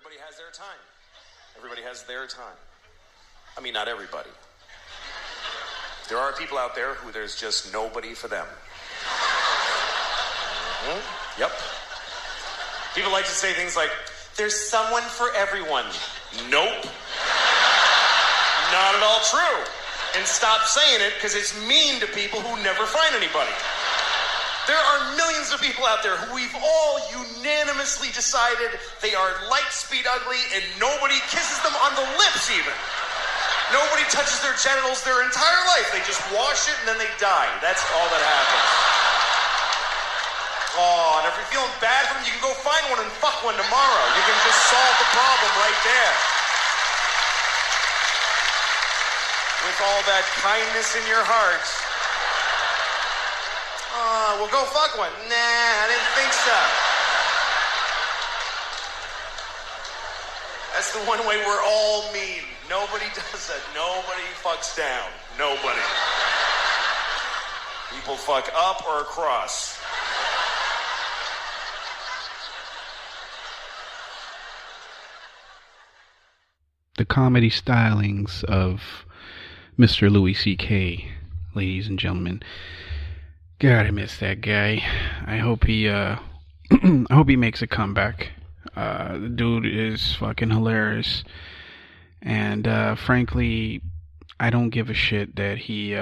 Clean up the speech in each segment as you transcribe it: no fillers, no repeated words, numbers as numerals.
Everybody has their time. Everybody has their time. I mean, not everybody. There are people out there who there's just nobody for them. Mm-hmm. Yep. People like to say things like, there's someone for everyone. Nope. Not at all true. And stop saying it because it's mean to people who never find anybody. There are millions of people out there who we've all unanimously decided they are light speed ugly and nobody kisses them on the lips even. Nobody touches their genitals their entire life. They just wash it and then they die. That's all that happens. Oh, and if you're feeling bad for them, you can go find one and fuck one tomorrow. You can just solve the problem right there. With all that kindness in your heart. Well, go fuck one. Nah, I didn't think so. That's the one way we're all mean. Nobody does that. Nobody fucks down. Nobody. People fuck up or across. The comedy stylings of Mr. Louis C.K., ladies and gentlemen. God, I miss that guy. I hope he makes a comeback. The dude is fucking hilarious. And, frankly, I don't give a shit that he,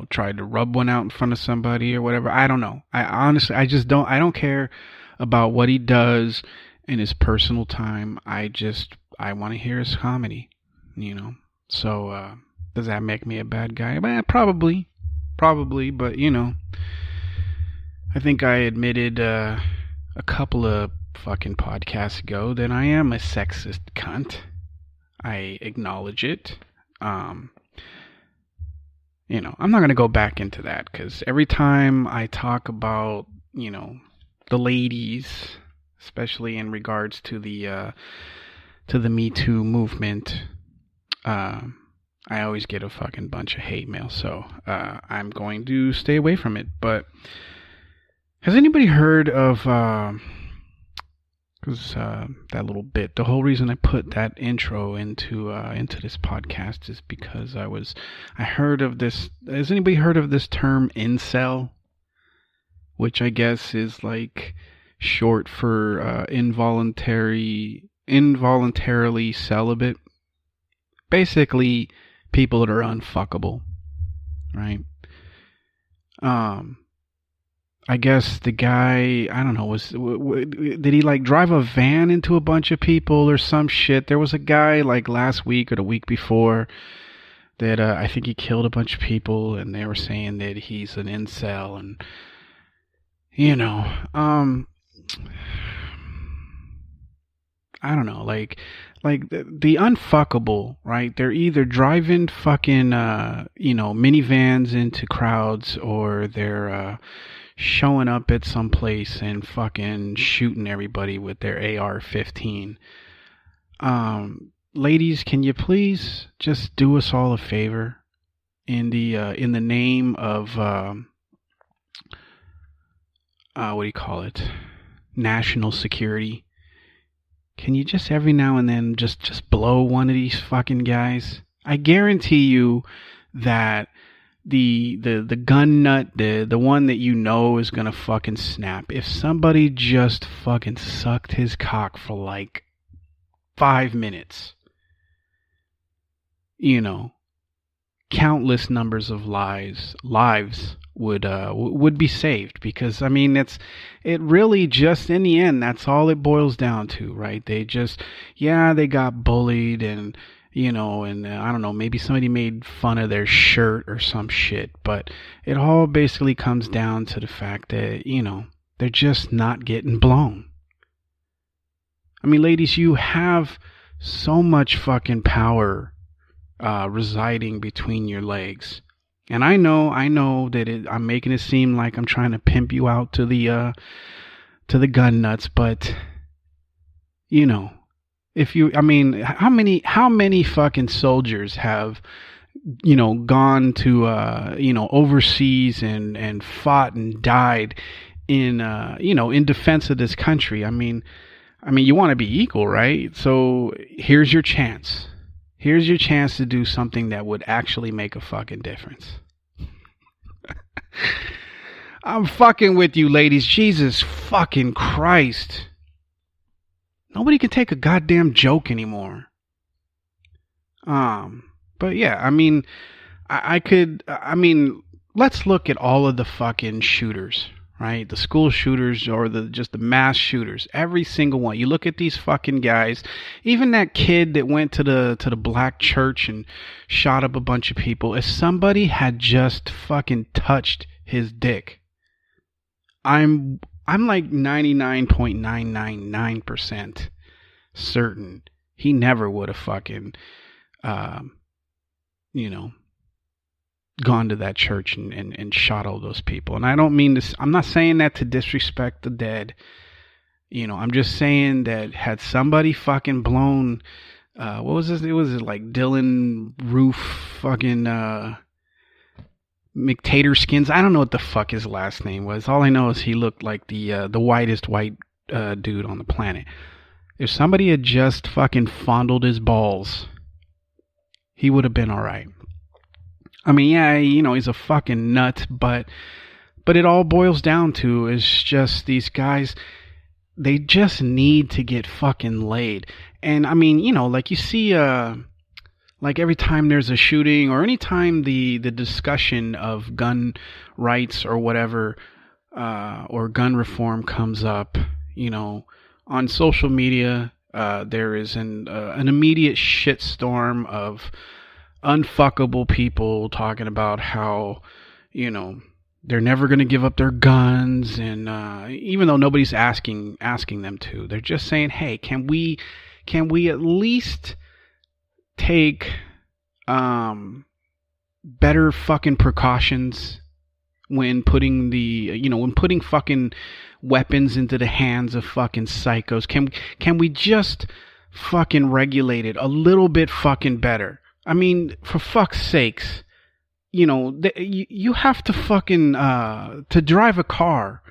tried to rub one out in front of somebody or whatever. I don't know. I don't care about what he does in his personal time. I want to hear his comedy, So, does that make me a bad guy? Probably, but I think I admitted a couple of fucking podcasts ago that I am a sexist cunt. I acknowledge it. I'm not going to go back into that because every time I talk about, the ladies, especially in regards to the Me Too movement, I always get a fucking bunch of hate mail, so I'm going to stay away from it. But has anybody heard of, because that little bit, the whole reason I put that intro into this podcast is because I heard of this. Has anybody heard of this term incel? Which I guess is like short for involuntarily celibate. Basically, people that are unfuckable, right? I guess the guy, I don't know, did he like drive a van into a bunch of people or some shit? There was a guy like last week or the week before that I think he killed a bunch of people, and they were saying that he's an incel, and I don't know, like the unfuckable, right? They're either driving fucking, minivans into crowds, or they're showing up at some place and fucking shooting everybody with their AR-15. Ladies, can you please just do us all a favor in the name of what do you call it? National security. Can you just every now and then just blow one of these fucking guys? I guarantee you that the gun nut, the one that is gonna fucking snap. If somebody just fucking sucked his cock for like 5 minutes, countless numbers of lives would be saved, because I mean it really just in the end that's all it boils down to, right? They got bullied, and and I don't know, maybe somebody made fun of their shirt or some shit, but it all basically comes down to the fact that they're just not getting blown. I mean, ladies, you have so much fucking power residing between your legs. And I know that I'm making it seem like I'm trying to pimp you out to the gun nuts, but how many fucking soldiers have gone to overseas and fought and died in defense of this country? I mean, I mean, you want to be equal, right? So here's your chance. Here's your chance to do something that would actually make a fucking difference. I'm fucking with you, ladies. Jesus fucking Christ. Nobody can take a goddamn joke anymore. But yeah, I mean, let's look at all of the fucking shooters, right? The school shooters or just the mass shooters. Every single one. You look at these fucking guys. Even that kid that went to the black church and shot up a bunch of people. If somebody had just fucking touched his dick, I'm like 99.999% certain he never would have fucking gone to that church and shot all those people. And I don't mean this, I'm not saying that to disrespect the dead. I'm just saying that had somebody fucking blown, what was this? It was like Dylan Roof fucking, McTaterskins. I don't know what the fuck his last name was. All I know is he looked like the whitest white dude on the planet. If somebody had just fucking fondled his balls, he would have been all right. I mean, yeah, he's a fucking nut, but it all boils down to is just these guys, they just need to get fucking laid. And I mean, like you see, like every time there's a shooting or any time the discussion of gun rights or whatever, or gun reform comes up, on social media, there is an immediate shitstorm of unfuckable people talking about how, they're never going to give up their guns. And even though nobody's asking them to, they're just saying, hey, can we at least take better fucking precautions when putting when fucking weapons into the hands of fucking psychos? Can we just fucking regulate it a little bit fucking better? I mean, for fuck's sakes, you have to fucking to drive a car.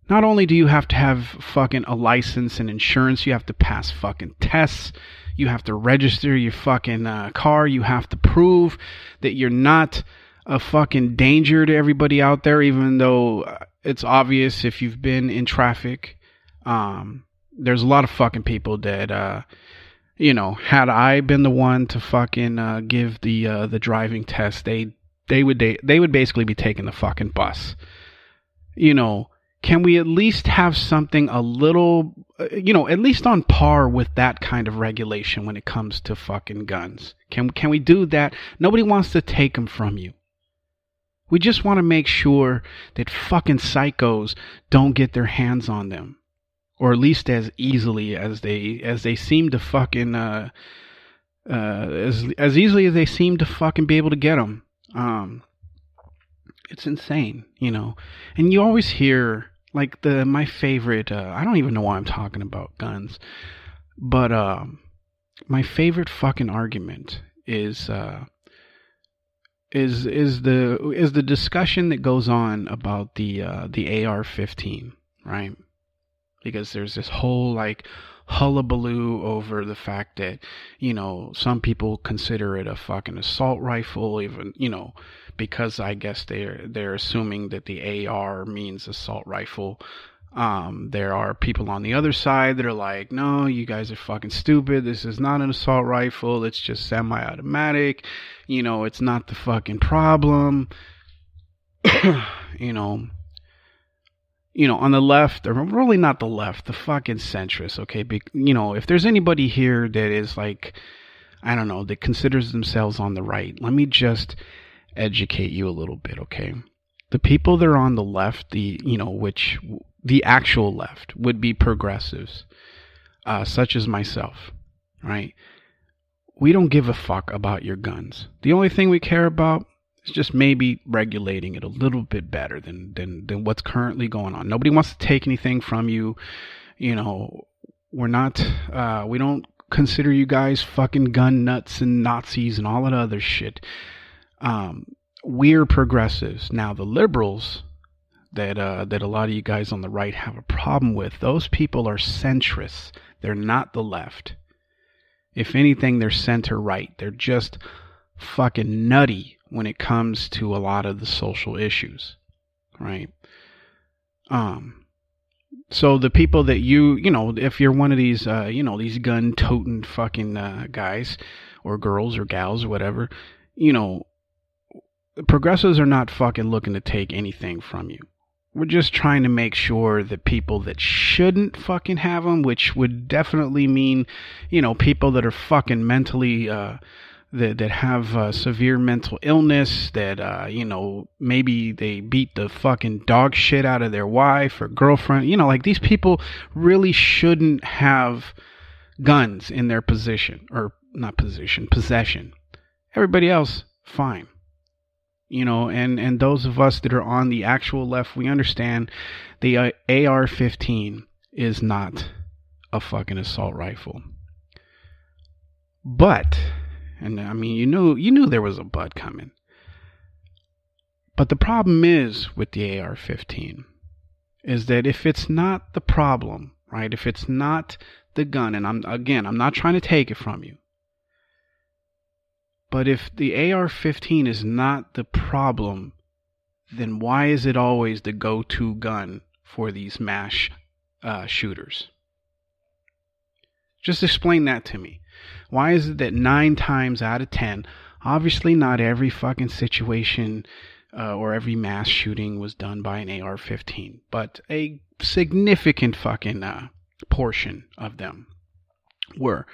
Not only do you have to have fucking a license and insurance, you have to pass fucking tests. You have to register your fucking car. You have to prove that you're not a fucking danger to everybody out there, even though it's obvious if you've been in traffic. There's a lot of fucking people that, had I been the one to fucking give the driving test, they would basically be taking the fucking bus. Can we at least have something a little, at least on par with that kind of regulation when it comes to fucking guns? Can we do that? Nobody wants to take them from you. We just want to make sure that fucking psychos don't get their hands on them, or at least as easily as they seem to fucking as easily as they seem to fucking be able to get them. It's insane, and you always hear like my favorite, I don't even know why I'm talking about guns, but my favorite fucking argument is the discussion that goes on about the AR-15, right? Because there's this whole like hullabaloo over the fact that, some people consider it a fucking assault rifle, even, because I guess they're assuming that the AR means assault rifle. There are people on the other side that are like, no, you guys are fucking stupid. This is not an assault rifle. It's just semi-automatic. It's not the fucking problem. On the left, or really not the left, the fucking centrist, okay? If there's anybody here that is like, I don't know, that considers themselves on the right, let me just educate you a little bit, okay? The people that are on the left, which the actual left would be progressives, such as myself, right? We don't give a fuck about your guns. The only thing we care about is just maybe regulating it a little bit better than what's currently going on. Nobody wants to take anything from you. We're not, we don't consider you guys fucking gun nuts and Nazis and all that other shit. We're progressives. Now the liberals, that a lot of you guys on the right have a problem with. Those people are centrists. They're not the left. If anything, they're center right. They're just fucking nutty when it comes to a lot of the social issues, right? So the people that you know, if you're one of these, these gun-toting fucking guys or girls or gals or whatever, progressives are not fucking looking to take anything from you. We're just trying to make sure that people that shouldn't fucking have them, which would definitely mean, people that are fucking mentally, that have severe mental illness, that, maybe they beat the fucking dog shit out of their wife or girlfriend. Like these people really shouldn't have guns in their possession. Everybody else, fine. And those of us that are on the actual left, we understand the AR-15 is not a fucking assault rifle. But, and I mean, you knew there was a but coming. But the problem is with the AR-15 is that if it's not the problem, right? If it's not the gun, and I'm not trying to take it from you. But if the AR-15 is not the problem, then why is it always the go-to gun for these mass shooters? Just explain that to me. Why is it that 9 times out of 10, obviously not every fucking situation or every mass shooting was done by an AR-15, but a significant fucking portion of them were.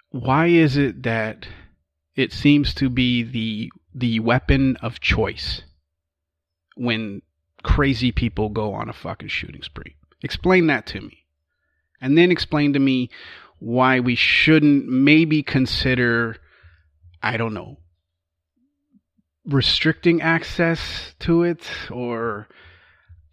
Why is it that it seems to be the weapon of choice when crazy people go on a fucking shooting spree? Explain that to me. And then explain to me why we shouldn't maybe consider, I don't know, restricting access to it, or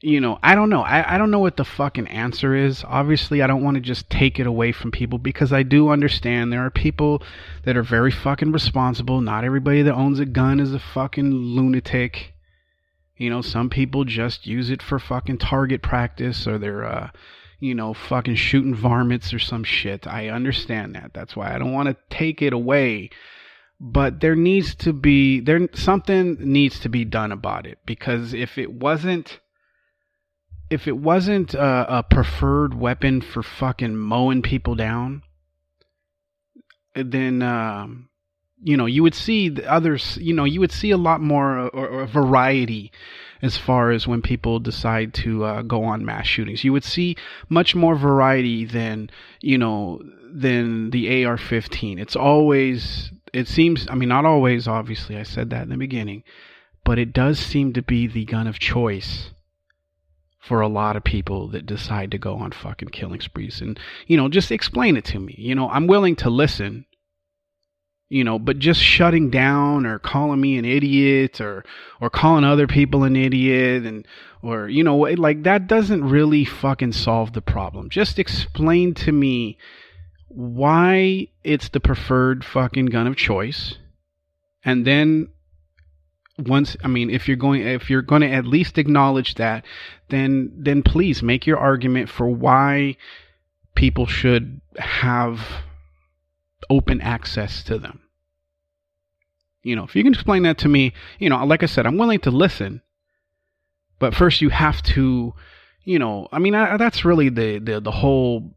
I don't know. I don't know what the fucking answer is. Obviously, I don't want to just take it away from people, because I do understand there are people that are very fucking responsible. Not everybody that owns a gun is a fucking lunatic. Some people just use it for fucking target practice, or they're, fucking shooting varmints or some shit. I understand that. That's why I don't want to take it away. But something needs to be done about it, because if it wasn't a preferred weapon for fucking mowing people down, then, you would see the others, you would see a lot more or a variety as far as when people decide to go on mass shootings. You would see much more variety than the AR-15. It seems, not always, obviously, I said that in the beginning, but it does seem to be the gun of choice for a lot of people that decide to go on fucking killing sprees. And, just explain it to me. I'm willing to listen, but just shutting down or calling me an idiot or calling other people an idiot or that doesn't really fucking solve the problem. Just explain to me why it's the preferred fucking gun of choice. And then if you're going to at least acknowledge that, then please make your argument for why people should have open access to them. If you can explain that to me, like I said, I'm willing to listen. But first you have to, that's really the whole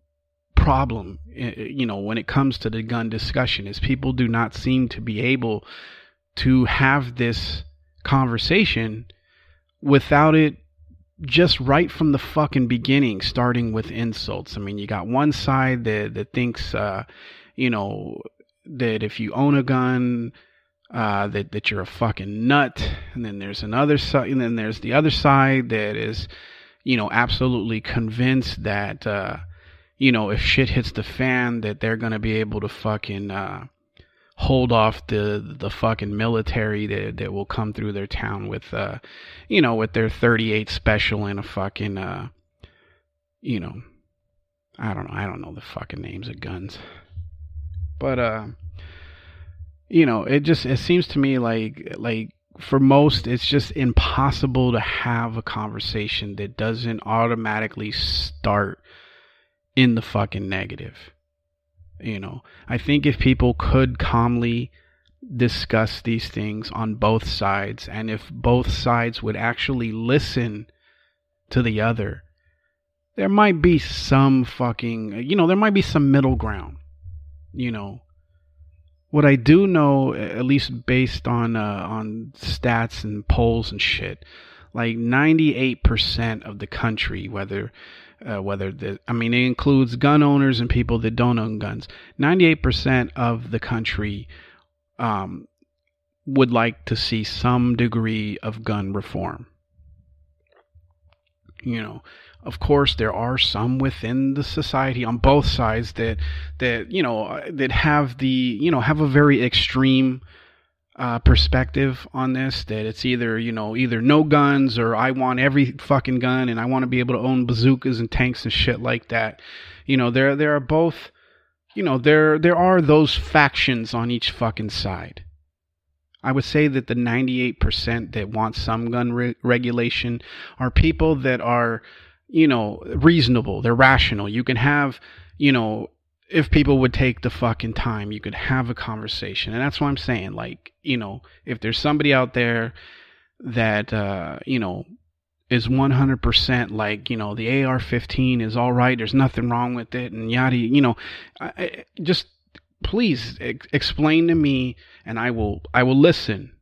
problem, when it comes to the gun discussion, is people do not seem to be able to have this conversation without it just right from the fucking beginning, starting with insults. You got one side that thinks, that if you own a gun, that you're a fucking nut. And then there's another side, and then there's the other side that is, absolutely convinced that, if shit hits the fan, that they're going to be able to fucking, hold off the fucking military that will come through their town with with their 38 special and a fucking I don't know the fucking names of guns, but it seems to me like for most, it's just impossible to have a conversation that doesn't automatically start in the fucking negative. I think if people could calmly discuss these things on both sides, and if both sides would actually listen to the other, there might be some there might be some middle ground. What I do know, at least based on stats and polls and shit, like 98% of the country, it includes gun owners and people that don't own guns. 98% of the country would like to see some degree of gun reform. Of course, there are some within the society on both sides that have a very extreme perspective on this, that it's either no guns, or I want every fucking gun and I want to be able to own bazookas and tanks and shit like that. There are both, there are those factions on each fucking side. I would say that the 98% that want some gun regulation are people that are, reasonable. They're rational. You can have, if people would take the fucking time, you could have a conversation. And that's what I'm saying. Like, if there's somebody out there that, is 100% like, the AR-15 is all right, there's nothing wrong with it, and yada, just please explain to me, and I will listen,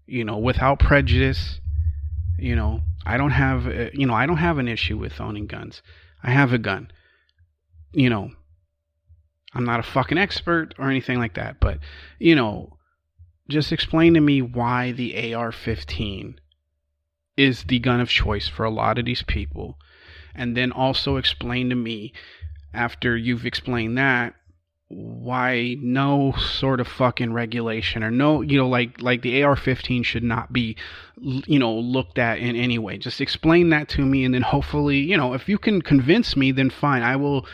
without prejudice. I don't have an issue with owning guns. I have a gun. I'm not a fucking expert or anything like that, but, just explain to me why the AR-15 is the gun of choice for a lot of these people. And then also explain to me, after you've explained that, why no sort of fucking regulation, or no, like the AR-15 should not be, looked at in any way. Just explain that to me, and then hopefully, if you can convince me, then fine. I will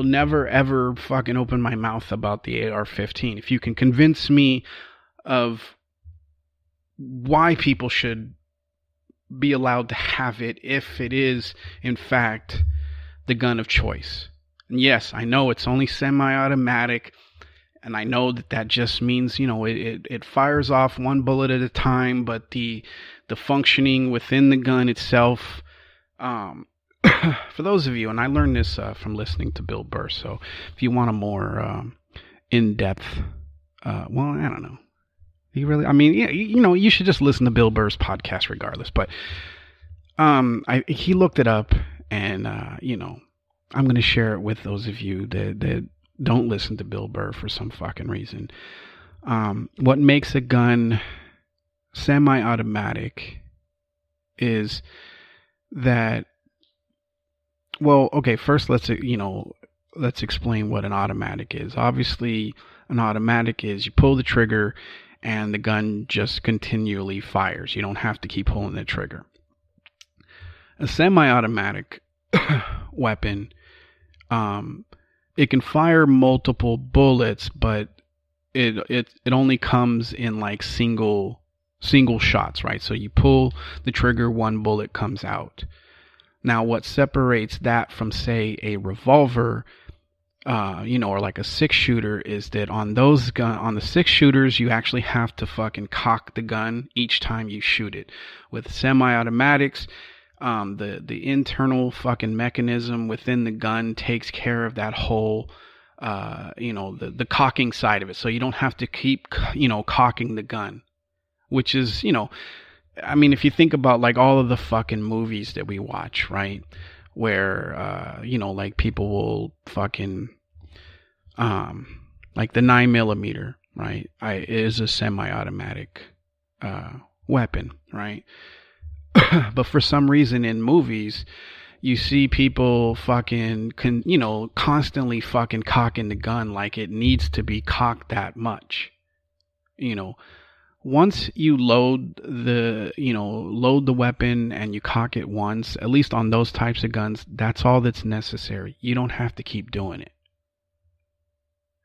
never ever fucking open my mouth about the AR-15. If you can convince me of why people should be allowed to have it, if it is in fact the gun of choice. Yes, I know it's only semi-automatic, and I know that just means, it fires off one bullet at a time, but the functioning within the gun itself, for those of you, and I learned this from listening to Bill Burr, so if you want a more in-depth, I don't know. You should just listen to Bill Burr's podcast regardless, but he looked it up, and, I'm going to share it with those of you that don't listen to Bill Burr for some fucking reason. What makes a gun semi-automatic is that, first let's explain what an automatic is. Obviously, an automatic is you pull the trigger and the gun just continually fires. You don't have to keep pulling the trigger. A semi-automatic weapon, it can fire multiple bullets, but it only comes in like single shots, right? So you pull the trigger, one bullet comes out. Now, what separates that from, say, a revolver, or like a 6-shooter, is that on the 6-shooters, you actually have to fucking cock the gun each time you shoot it. With semi-automatics, the internal fucking mechanism within the gun takes care of that whole, the cocking side of it. So you don't have to keep, cocking the gun, which is, if you think about like all of the fucking movies that we watch, right? Where, like people will fucking, like the 9mm, right? Is a semi-automatic, weapon, right? But for some reason in movies, you see people fucking, constantly fucking cocking the gun like it needs to be cocked that much. Once you load the weapon and you cock it once, at least on those types of guns, that's all that's necessary. You don't have to keep doing it.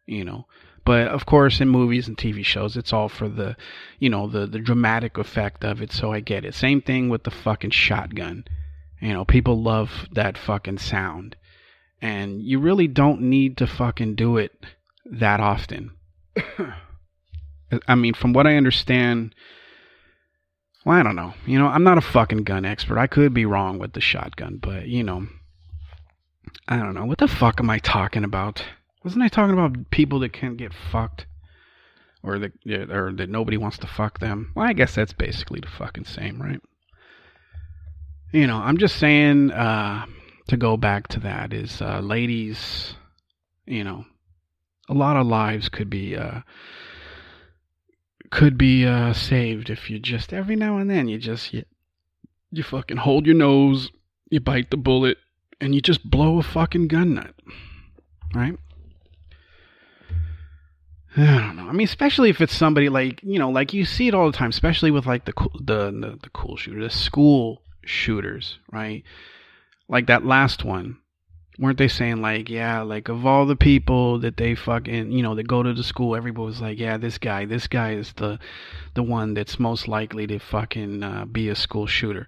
you know. But of course, in movies and TV shows, it's all for the, the dramatic effect of it. So I get it. Same thing with the fucking shotgun. People love that fucking sound. And you really don't need to fucking do it that often. I mean, from what I understand, well, I don't know. I'm not a fucking gun expert. I could be wrong with the shotgun, but, I don't know. What the fuck am I talking about? Wasn't I talking about people that can't get fucked? Or that nobody wants to fuck them? Well, I guess that's basically the fucking same, right? I'm just saying, to go back to that is, ladies, a lot of lives could be saved if you just, every now and then, you fucking hold your nose, you bite the bullet, and you just blow a fucking gun nut, right? I don't know. I mean, especially if it's somebody like, like you see it all the time, especially with like the cool shooter, the school shooters, right? Like that last one. Weren't they saying like, yeah, like of all the people that they fucking, that go to the school, everybody was like, yeah, this guy is the one that's most likely to fucking be a school shooter.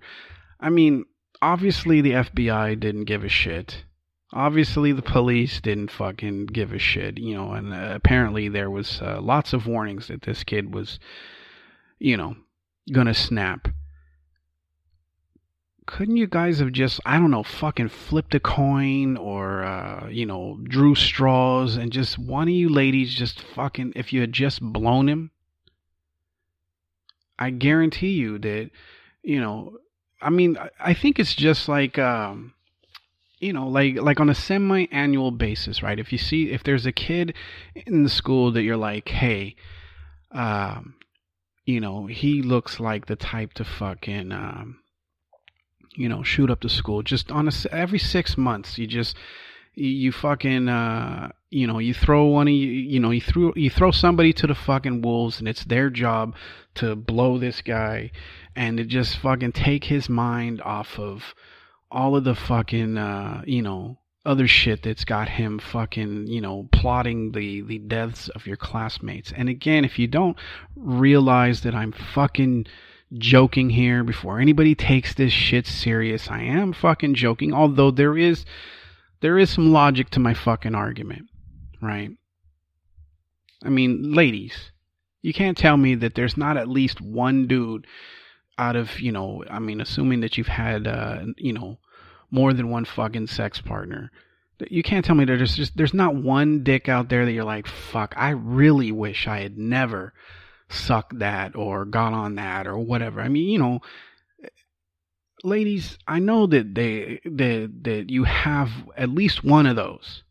I mean, obviously the FBI didn't give a shit. Obviously the police didn't fucking give a shit, and apparently there was lots of warnings that this kid was, gonna snap. Couldn't you guys have just, I don't know, fucking flipped a coin or, drew straws and just one of you ladies just fucking, if you had just blown him, I guarantee you that, I mean, I think it's just like, like on a semi-annual basis, right? If there's a kid in the school that you're like, hey, he looks like the type to fucking, shoot up the school. Just on every 6 months, you fucking, you throw one of you throw somebody to the fucking wolves, and it's their job to blow this guy, and to just fucking take his mind off of all of the fucking, other shit that's got him fucking, plotting the deaths of your classmates. And again, if you don't realize that I'm fucking joking here before anybody takes this shit serious, I am fucking joking, although there is some logic to my fucking argument, right? I mean, ladies, you can't tell me that there's not at least one dude out of, I mean, assuming that you've had, more than one fucking sex partner. You can't tell me that there's not one dick out there that you're like, fuck, I really wish I had never sucked that or got on that or whatever. I mean, ladies, I know that you have at least one of those.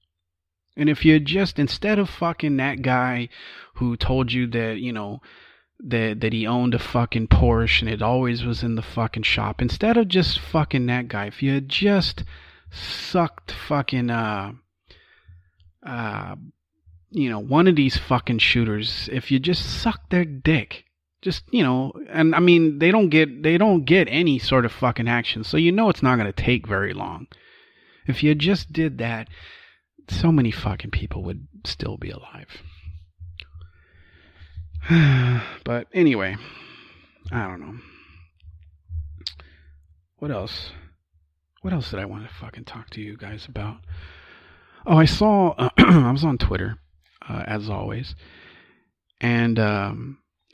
And if you just, instead of fucking that guy who told you that, that he owned a fucking Porsche and it always was in the fucking shop, instead of just fucking that guy, if you had just sucked fucking one of these fucking shooters, if you just suck their dick, just, and I mean, they don't get any sort of fucking action, so it's not going to take very long. If you just did that, so many fucking people would still be alive. But anyway, I don't know. What else did I want to fucking talk to you guys about? Oh, I saw, I was on Twitter, as always, and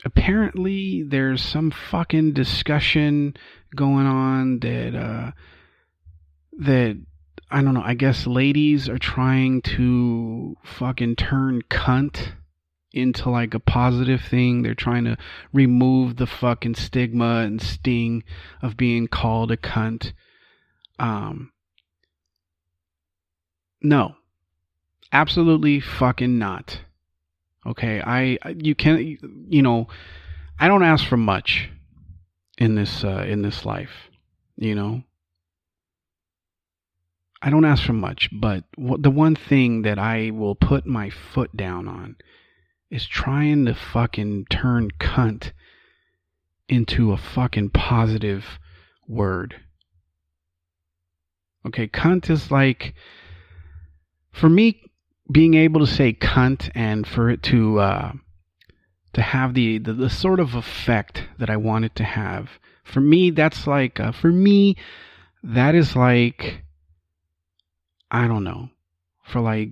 apparently there's some fucking discussion going on that I don't know, I guess ladies are trying to fucking turn cunt into like a positive thing. They're trying to remove the fucking stigma and sting of being called a cunt. No, absolutely fucking not. Okay, I don't ask for much in this life, I don't ask for much, but the one thing that I will put my foot down on is trying to fucking turn cunt into a fucking positive word. Okay, cunt is like, for me, being able to say cunt and for it to have the sort of effect that I want it to have. For me, that's like, that is like, I don't know, for like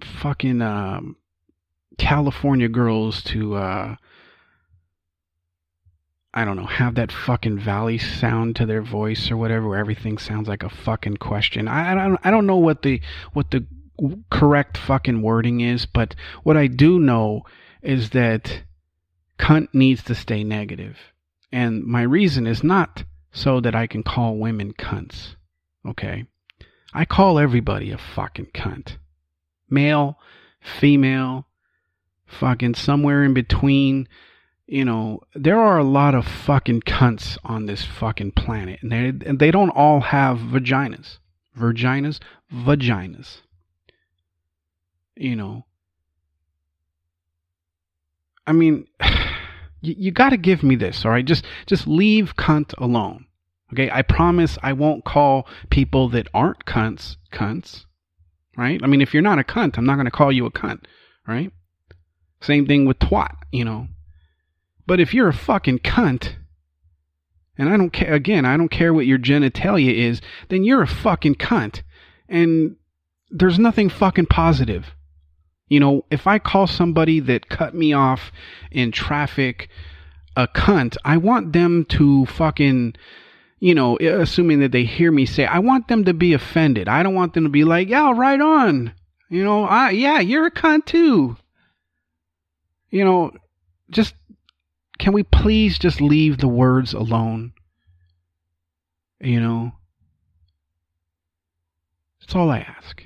fucking California girls to, I don't know, have that fucking valley sound to their voice or whatever, where everything sounds like a fucking question. I don't know what the correct fucking wording is, but what I do know is that cunt needs to stay negative. And my reason is not so that I can call women cunts. Okay? I call everybody a fucking cunt. Male, female, fucking somewhere in between. You know, there are a lot of fucking cunts on this fucking planet. And they don't all have vaginas. Vaginas. You know. I mean, you got to give me this, all right? Just leave cunt alone. Okay? I promise I won't call people that aren't cunts, right? I mean, if you're not a cunt, I'm not going to call you a cunt, right? Same thing with twat, you know. But if you're a fucking cunt, and I don't care, again, I don't care what your genitalia is, then you're a fucking cunt. And there's nothing fucking positive. You know, if I call somebody that cut me off in traffic a cunt, I want them to fucking, you know, assuming that they hear me say, I want them to be offended. I don't want them to be like, yeah, right on. You know, yeah, you're a cunt too. You know, just, can we please just leave the words alone? You know, that's all I ask.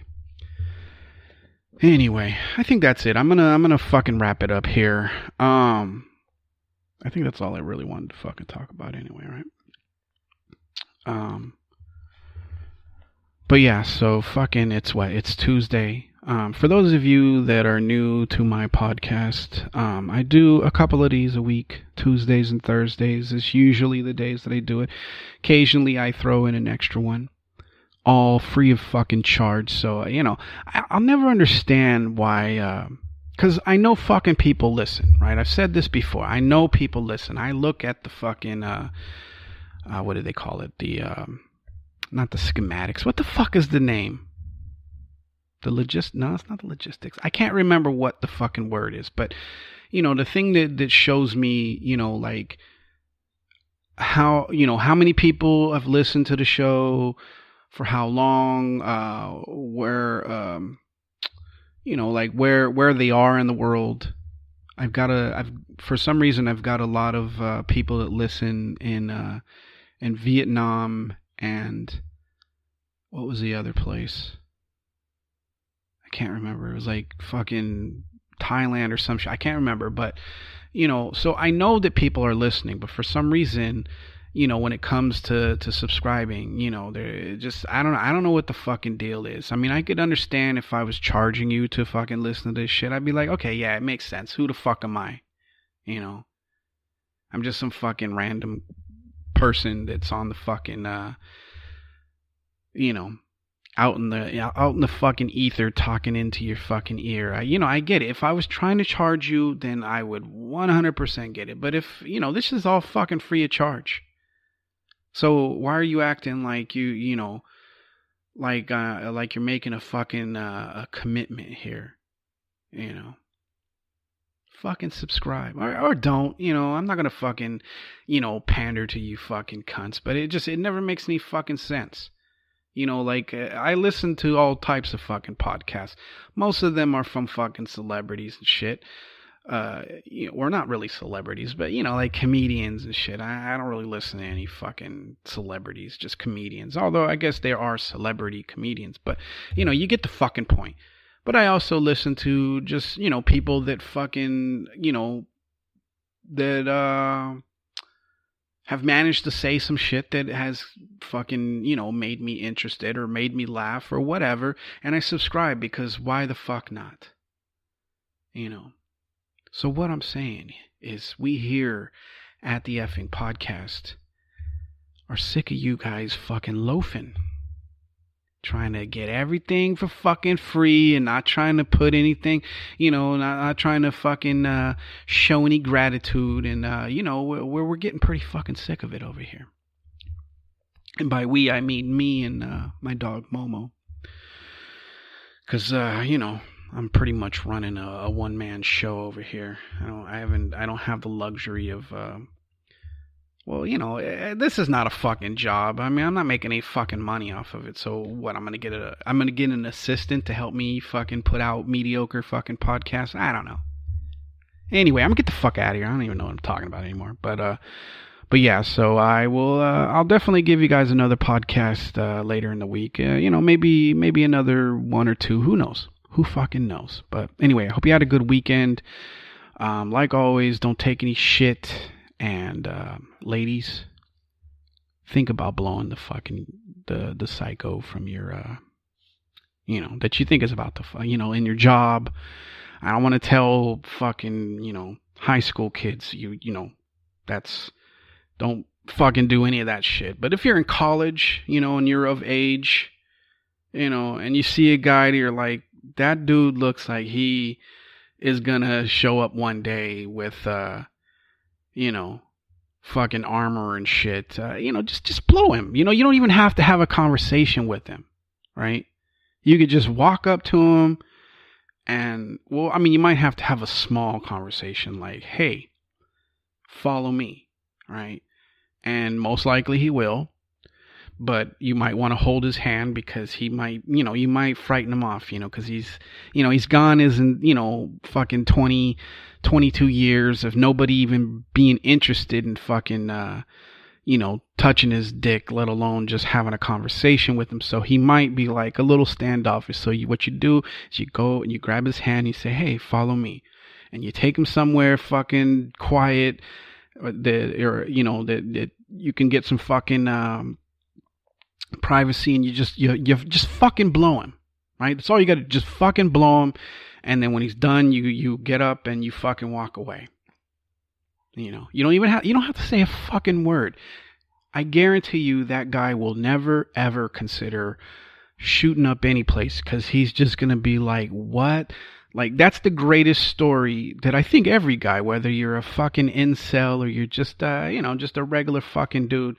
Anyway, I think that's it. I'm gonna fucking wrap it up here. I think that's all I really wanted to fucking talk about anyway, right? But yeah, so fucking it's Tuesday. For those of you that are new to my podcast, I do a couple of these a week. Tuesdays and Thursdays is usually the days that I do it. Occasionally I throw in an extra one. All free of fucking charge. So, you know, I'll never understand why, because I know fucking people listen, right? I've said this before. I know people listen. I look at the fucking, what do they call it? The, not the schematics. What the fuck is the name? No, it's not the logistics. I can't remember what the fucking word is, but, you know, the thing that shows me, you know, like, how many people have listened to the show, for how long, where, you know, like where they are in the world. For some reason, I've got a lot of people that listen in Vietnam and what was the other place? I can't remember. It was like fucking Thailand or some shit. I can't remember, but you know, so I know that people are listening, but for some reason, you know, when it comes to subscribing, you know, they're just, I don't know what the fucking deal is. I mean, I could understand if I was charging you to fucking listen to this shit. I'd be like, okay, yeah, it makes sense. Who the fuck am I? You know, I'm just some fucking random person that's on the fucking, you know, out in the fucking ether talking into your fucking ear. I get it. If I was trying to charge you, then I would 100% get it. But if, you know, this is all fucking free of charge. So why are you acting like you know, like you're making a fucking a commitment here? You know, fucking subscribe or don't. You know, I'm not gonna fucking, you know, pander to you fucking cunts. But it never makes any fucking sense. You know, like I listen to all types of fucking podcasts. Most of them are from fucking celebrities and shit. You know, we're not really celebrities, but you know, like comedians and shit. I don't really listen to any fucking celebrities, just comedians. Although I guess there are celebrity comedians, but you know, you get the fucking point. But I also listen to just, you know, people that fucking, you know, that have managed to say some shit that has fucking, you know, made me interested or made me laugh or whatever, and I subscribe because why the fuck not? You know. So what I'm saying is we here at the effing podcast are sick of you guys fucking loafing. trying to get everything for fucking free and not trying to put anything, not trying to fucking show any gratitude. And, we're getting pretty fucking sick of it over here. And by we, I mean me and my dog Momo. Because, I'm pretty much running a one-man show over here. I don't have the luxury of, this is not a fucking job. I mean, I'm not making any fucking money off of it. So what? I'm gonna get an assistant to help me fucking put out mediocre fucking podcasts. I don't know. Anyway, I'm gonna get the fuck out of here. I don't even know what I'm talking about anymore. But yeah. So I will. I'll definitely give you guys another podcast later in the week. Maybe another one or two. Who knows? Who fucking knows? But anyway, I hope you had a good weekend. Like always, don't take any shit. And ladies, think about blowing the fucking the psycho from your that you think is about to in your job. I don't want to tell fucking high school kids don't fucking do any of that shit. But if you're in college, and you're of age, and you see a guy that you're like, that dude looks like he is gonna show up one day with fucking armor and shit, just blow him. You don't even have to have a conversation with him, right? You could just walk up to him and, you might have to have a small conversation like, hey, follow me, right? And most likely he will, but you might want to hold his hand because he might, you might frighten him off, because he's gone fucking 22 years of nobody even being interested in fucking, touching his dick, let alone just having a conversation with him. So he might be like a little standoffish. So what you do is you go and you grab his hand and you say, hey, follow me. And you take him somewhere fucking quiet that you can get some fucking, privacy, and you just fucking blow him, right? That's all you got to just fucking blow him. And then when he's done, you get up and you fucking walk away. You don't have to say a fucking word. I guarantee you that guy will never ever consider shooting up any place because he's just going to be like, what? Like, that's the greatest story that I think every guy, whether you're a fucking incel or you're just, just a regular fucking dude,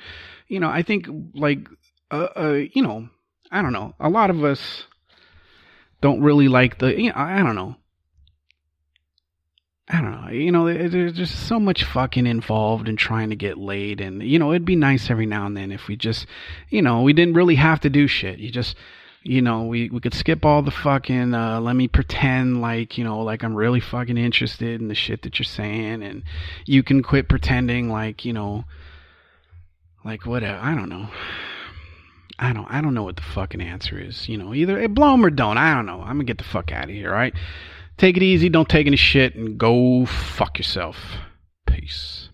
I think like, I don't know. A lot of us don't really like I don't know. There's just so much fucking involved in trying to get laid. And, it'd be nice every now and then if we just, we didn't really have to do shit. You just, we could skip all the fucking, let me pretend like, like I'm really fucking interested in the shit that you're saying. And you can quit pretending like, like whatever. I don't know. I don't know what the fucking answer is. Either blow them or don't. I don't know. I'm gonna get the fuck out of here, all right? Take it easy. Don't take any shit and go fuck yourself. Peace.